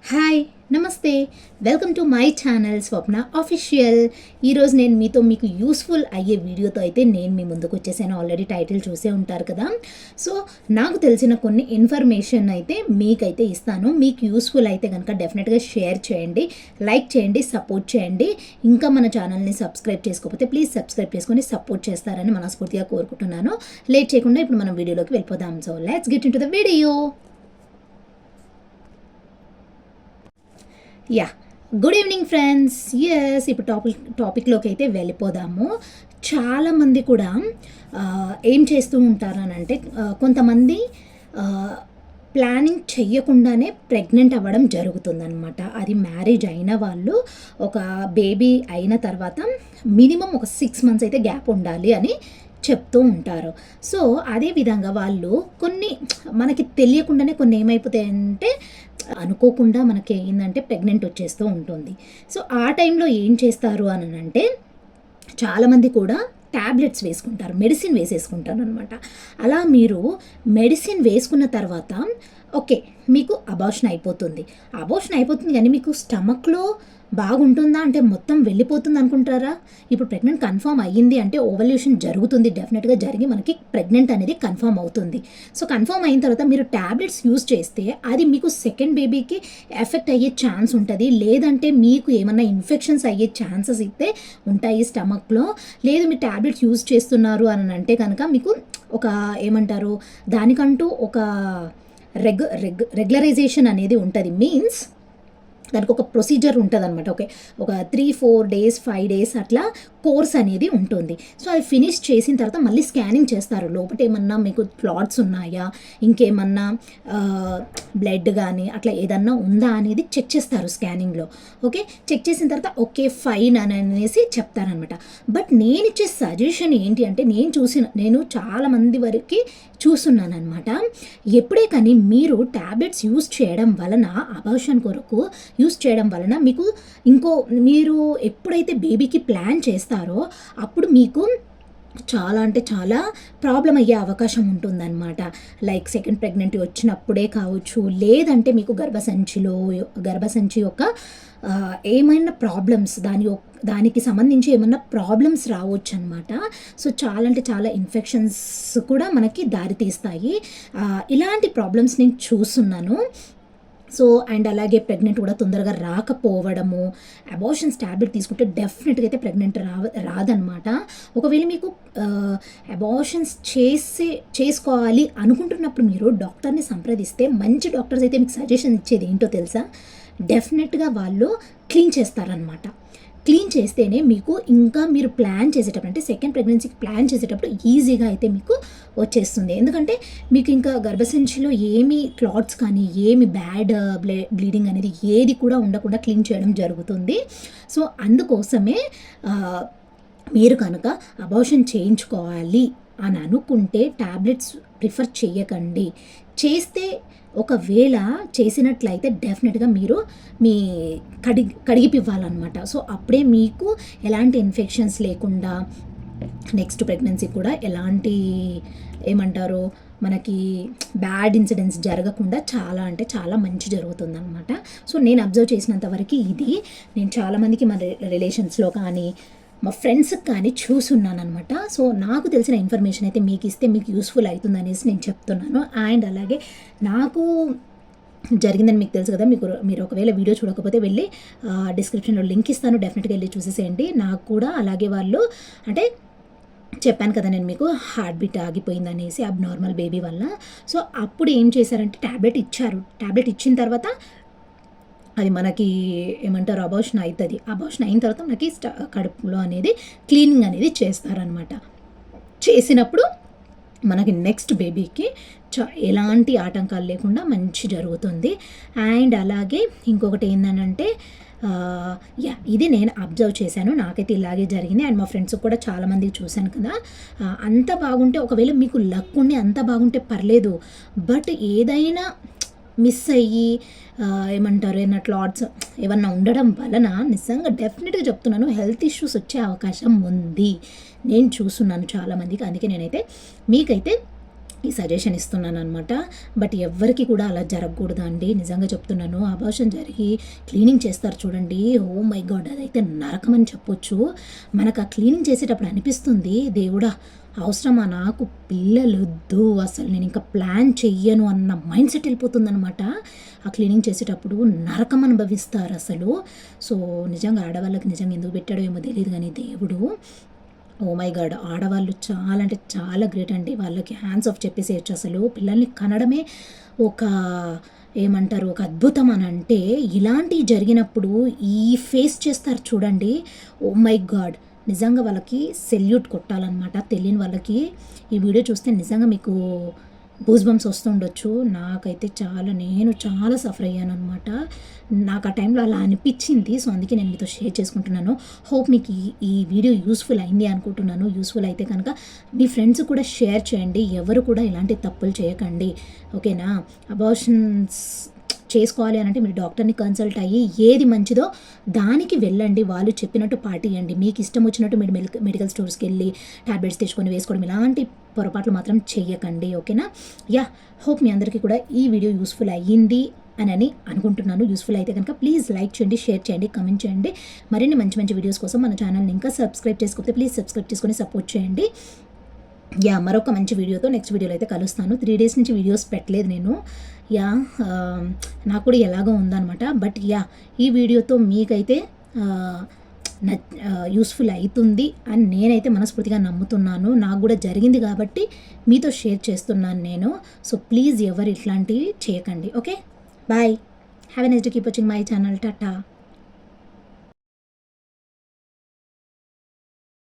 Hi నమస్తే welcome to my channel Swapna official. ఈరోజు నేను మీకు యూస్ఫుల్ అయ్యే వీడియోతో అయితే నేను మీ ముందుకు వచ్చేసాను. ఆల్రెడీ టైటిల్ చూసే ఉంటారు కదా. సో నాకు తెలిసిన కొన్ని ఇన్ఫర్మేషన్ అయితే మీకైతే ఇస్తాను. మీకు యూస్ఫుల్ అయితే కనుక డెఫినెట్గా షేర్ చేయండి, లైక్ చేయండి, సపోర్ట్ చేయండి. ఇంకా మన ఛానల్ని సబ్స్క్రైబ్ చేసుకోకపోతే ప్లీజ్ సబ్స్క్రైబ్ చేసుకొని సపోర్ట్ చేస్తారని మనస్ఫూర్తిగా కోరుకుంటున్నాను. లేట్ చేయకుండా ఇప్పుడు మనం వీడియోలోకి వెళ్ళిపోదాం. So let's get in to the video. Yeah, good evening friends. ఇప్పుడు టాపిక్లోకి అయితే వెళ్ళిపోదాము. చాలామంది కూడా ఏం చేస్తూ ఉంటారు అని అంటే కొంతమంది ప్లానింగ్ చెయ్యకుండానే ప్రెగ్నెంట్ అవ్వడం జరుగుతుందనమాట. అది మ్యారేజ్ అయిన వాళ్ళు ఒక బేబీ అయిన తర్వాత మినిమం ఒక 6 months అయితే గ్యాప్ ఉండాలి అని చెప్తూ ఉంటారు. సో అదేవిధంగా వాళ్ళు కొన్ని మనకి తెలియకుండానే కొన్ని ఏమైపోతాయంటే అనుకోకుండా మనకి ఏంటంటే ప్రెగ్నెంట్ వచ్చేస్తూ ఉంటుంది. సో ఆ టైంలో ఏం చేస్తారు అని అంటే చాలామంది కూడా ట్యాబ్లెట్స్ వేసుకుంటారు, మెడిసిన్ వేసేసుకుంటారు అనమాట. అలా మీరు మెడిసిన్ వేసుకున్న తర్వాత ఓకే మీకు అబార్షన్ అయిపోతుంది కానీ మీకు స్టమక్లో బాగుంటుందా అంటే మొత్తం వెళ్ళిపోతుంది అనుకుంటారా? ఇప్పుడు ప్రెగ్నెంట్ కన్ఫర్మ్ అయ్యింది అంటే ఓవల్యూషన్ జరుగుతుంది, డెఫినెట్గా జరిగి మనకి ప్రెగ్నెంట్ అనేది కన్ఫర్మ్ అవుతుంది. సో కన్ఫర్మ్ అయిన తర్వాత మీరు ట్యాబ్లెట్స్ యూజ్ చేస్తే అది మీకు సెకండ్ బేబీకి ఎఫెక్ట్ అయ్యే ఛాన్స్ ఉంటుంది, లేదంటే మీకు ఏమన్నా ఇన్ఫెక్షన్స్ అయ్యే ఛాన్సెస్ అయితే ఉంటాయి స్టమక్లో. లేదు మీరు ట్యాబ్లెట్స్ యూజ్ చేస్తున్నారు అని అంటే కనుక మీకు ఒక ఏమంటారు దానికంటూ ఒక రెగ్యులరైజేషన్ అనేది ఉంటుంది. మీన్స్ దానికి ఒక ప్రొసీజర్ ఉంటుంది అనమాట. ఒక 3-4 days 5 days అట్లా కోర్స్ అనేది ఉంటుంది. సో అది ఫినిష్ చేసిన తర్వాత మళ్ళీ స్కానింగ్ చేస్తారు. లోపల ఏమన్నా మీకు క్లాట్స్ ఉన్నాయా, ఇంకేమన్నా బ్లడ్ కానీ అట్లా ఏదన్నా ఉందా అనేది చెక్ చేస్తారు స్కానింగ్లో. చెక్ చేసిన తర్వాత ఫైన్ అని అనేసి చెప్తారనమాట. బట్ నేను ఇచ్చే సజెషన్ ఏంటి అంటే నేను చాలా మంది వరకు చూస్తున్నాను అనమాట. ఎప్పుడే కానీ మీరు ట్యాబ్లెట్స్ యూజ్ చేయడం వలన అబార్షన్ కొరకు యూజ్ చేయడం వలన మీరు ఎప్పుడైతే బేబీకి ప్లాన్ చేస్తారో అప్పుడు మీకు చాలా అంటే చాలా ప్రాబ్లం అయ్యే అవకాశం ఉంటుందన్నమాట. లైక్ సెకండ్ ప్రెగ్నెంటీ వచ్చినప్పుడే కావచ్చు, లేదంటే మీకు గర్భసంచి యొక్క ఏమైనా ప్రాబ్లమ్స్ దానికి సంబంధించి ఏమన్నా ప్రాబ్లమ్స్ రావచ్చు అనమాట. సో చాలా అంటే చాలా ఇన్ఫెక్షన్స్ కూడా మనకి దారితీస్తాయి. ఇలాంటి ప్రాబ్లమ్స్ నేను చూస్తున్నాను. సో అండ్ అలాగే ప్రెగ్నెంట్ కూడా తొందరగా రాకపోవడము, అబార్షన్స్ ట్యాబ్లెట్ తీసుకుంటే డెఫినెట్గా అయితే ప్రెగ్నెంట్ రాదనమాట. ఒకవేళ మీకు అబార్షన్స్ చేసుకోవాలి అనుకుంటున్నప్పుడు మీరు డాక్టర్ని సంప్రదిస్తే మంచి డాక్టర్స్ అయితే మీకు సజెషన్ ఇచ్చేది ఏంటో తెలుసా? డెఫినెట్గా వాళ్ళు క్లీన్ చేస్తారనమాట. క్లీన్ చేస్తేనే మీకు ఇంకా మీరు ప్లాన్ చేసేటప్పుడు అంటే సెకండ్ ప్రెగ్నెన్సీకి ప్లాన్ చేసేటప్పుడు ఈజీగా అయితే మీకు వచ్చేస్తుంది. ఎందుకంటే మీకు ఇంకా గర్భసంచిలో ఏమి క్లాట్స్ కానీ ఏమి బ్యాడ్ బ్లీడింగ్ అనేది ఏది కూడా ఉండకుండా క్లీన్ చేయడం జరుగుతుంది. సో అందుకోసమే మీరు కనుక అబార్షన్ చేయించుకోవాలి అని అనుకుంటే ట్యాబ్లెట్స్ ప్రిఫర్ చేయకండి. చేస్తే ఒకవేళ చేసినట్లయితే డెఫినెట్గా మీరు మీ కడిగిపివ్వాలన్నమాట. సో అప్పుడే మీకు ఎలాంటి ఇన్ఫెక్షన్స్ లేకుండా నెక్స్ట్ ప్రెగ్నెన్సీ కూడా ఎలాంటి ఏమంటారు మనకి బ్యాడ్ ఇన్సిడెంట్స్ జరగకుండా చాలా అంటే చాలా మంచి జరుగుతుందన్నమాట. సో నేను అబ్జర్వ్ చేసినంత వరకు ఇది నేను చాలామందికి మా రిలేషన్స్లో కానీ మా ఫ్రెండ్స్కి కానీ చూసున్నాను అనమాట. సో నాకు తెలిసిన ఇన్ఫర్మేషన్ అయితే మీకు ఇస్తే మీకు యూస్ఫుల్ అవుతుంది అనేసి నేను చెప్తున్నాను. అండ్ అలాగే నాకు జరిగిందని మీకు తెలుసు కదా. మీరు ఒకవేళ వీడియో చూడకపోతే వెళ్ళి డిస్క్రిప్షన్లో లింక్ ఇస్తాను, డెఫినెట్గా వెళ్ళి చూసేసేయండి. నాకు కూడా అలాగే వాళ్ళు అంటే చెప్పాను కదా నేను మీకు హార్ట్ బీట్ ఆగిపోయింది అనేసి అబ్నార్మల్ బేబీ వల్ల. సో అప్పుడు ఏం చేశారంటే ట్యాబ్లెట్ ఇచ్చారు. ట్యాబ్లెట్ ఇచ్చిన తర్వాత అది మనకి ఏమంటారు అబార్షన్ అవుతుంది. అబార్షన్ అయిన తర్వాత మనకి కడుపులో అనేది క్లీనింగ్ అనేది చేస్తారనమాట. చేసినప్పుడు మనకి నెక్స్ట్ బేబీకి ఎలాంటి ఆటంకాలు లేకుండా మంచి జరుగుతుంది. అండ్ అలాగే ఇంకొకటి ఏంటంటే ఇది నేను అబ్జర్వ్ చేశాను, నాకైతే ఇలాగే జరిగింది. అండ్ మా ఫ్రెండ్స్కి కూడా చాలామందికి చూశాను కదా. అంత బాగుంటే ఒకవేళ మీకు లక్ ఉండి అంత బాగుంటే పర్లేదు. బట్ ఏదైనా మిస్ అయ్యి ఏమంటారు ఏమన్నా క్లాట్స్ ఏమన్నా ఉండడం వలన నిజంగా డెఫినెట్గా చెప్తున్నాను హెల్త్ ఇష్యూస్ వచ్చే అవకాశం ఉంది. నేను చూస్తున్నాను చాలామందికి. అందుకే నేనైతే మీకైతే ఈ సజెషన్ ఇస్తున్నాను అనమాట. బట్ ఎవ్వరికి కూడా అలా జరగకూడదు అండి, నిజంగా చెప్తున్నాను. అబార్షన్ జరిగి క్లీనింగ్ చేస్తారు చూడండి, ఓ మై గాడ్, అదైతే నరకం అని చెప్పొచ్చు. మనకు ఆ క్లీనింగ్ చేసేటప్పుడు అనిపిస్తుంది, దేవుడా అవసరమా నాకు పిల్లలొద్దు, అసలు నేను ఇంకా ప్లాన్ చెయ్యను అన్న మైండ్ సెట్ వెళ్ళిపోతుందనమాట. ఆ క్లీనింగ్ చేసేటప్పుడు నరకం అనుభవిస్తారు అసలు. సో నిజంగా ఆడవాళ్ళకి నిజంగా ఎందుకు పెట్టాడో ఏమో తెలియదు కానీ దేవుడు, ఓ మై గాడ్, ఆడవాళ్ళు చాలా అంటే చాలా గ్రేట్ అండి. వాళ్ళకి హ్యాండ్స్ ఆఫ్ చెప్పేసేయచ్చు. అసలు పిల్లల్ని కనడమే ఒక ఏమంటారు, ఒక అద్భుతం అని అంటే, ఇలాంటివి జరిగినప్పుడు ఈ ఫేస్ చేస్తారు చూడండి, ఓ మై గాడ్, నిజంగా వాళ్ళకి సెల్యూట్ కొట్టాలన్నమాట. తెలియని వాళ్ళకి ఈ వీడియో చూస్తే నిజంగా మీకు గూస్ బంప్స్ వస్తుండొచ్చు. నాకైతే నేను చాలా సఫర్ అయ్యాను అనమాట. నాకు ఆ టైంలో అలా అనిపించింది. సో అందుకే నేను మీతో షేర్ చేసుకుంటున్నాను. హోప్ మీకు ఈ వీడియో యూస్ఫుల్ అయింది అనుకుంటున్నాను. యూస్ఫుల్ అయితే కనుక మీ ఫ్రెండ్స్ కూడా షేర్ చేయండి. ఎవరు కూడా ఇలాంటి తప్పులు చేయకండి, ఓకేనా? అబార్షన్స్ చేసుకోవాలి అని అంటే మీరు డాక్టర్ని కన్సల్ట్ అయ్యి ఏది మంచిదో దానికి వెళ్ళండి. వాళ్ళు చెప్పినట్టు పాటియండి. మీకు ఇష్టం వచ్చినట్టు మీరు మెడికల్ స్టోర్స్కి వెళ్ళి ట్యాబ్లెట్స్ తెచ్చుకొని వేసుకోవడం, ఇలాంటి పొరపాట్లు మాత్రం చెయ్యకండి, ఓకేనా? హోప్ మీ అందరికీ కూడా ఈ వీడియో యూస్ఫుల్ అయ్యింది అని అనుకుంటున్నాను. యూస్ఫుల్ అయితే కనుక ప్లీజ్ లైక్ చేయండి, షేర్ చేయండి, కమెంట్ చేయండి. మరిన్ని మంచి మంచి వీడియోస్ కోసం మన ఛానల్ని ఇంకా సబ్స్క్రైబ్ చేసుకోకపోతే ప్లీజ్ సబ్స్క్రైబ్ చేసుకొని సపోర్ట్ చేయండి. మరొక మంచి వీడియోతో నెక్స్ట్ వీడియోలో అయితే కలుస్తాను. 3 days నుంచి వీడియోస్ పెట్టలేదు నేను. నాకు కూడా ఎలాగో ఉందనమాట. బట్ ఈ వీడియోతో మీకైతే యూస్ఫుల్ అవుతుంది అని నేనైతే మనస్ఫూర్తిగా నమ్ముతున్నాను. నాకు కూడా జరిగింది కాబట్టి మీతో షేర్ చేస్తున్నాను నేను. సో ప్లీజ్ ఎవరు ఇట్లాంటివి చేయకండి, okay? Bye, have a nice day, keep watching my channel, Tata.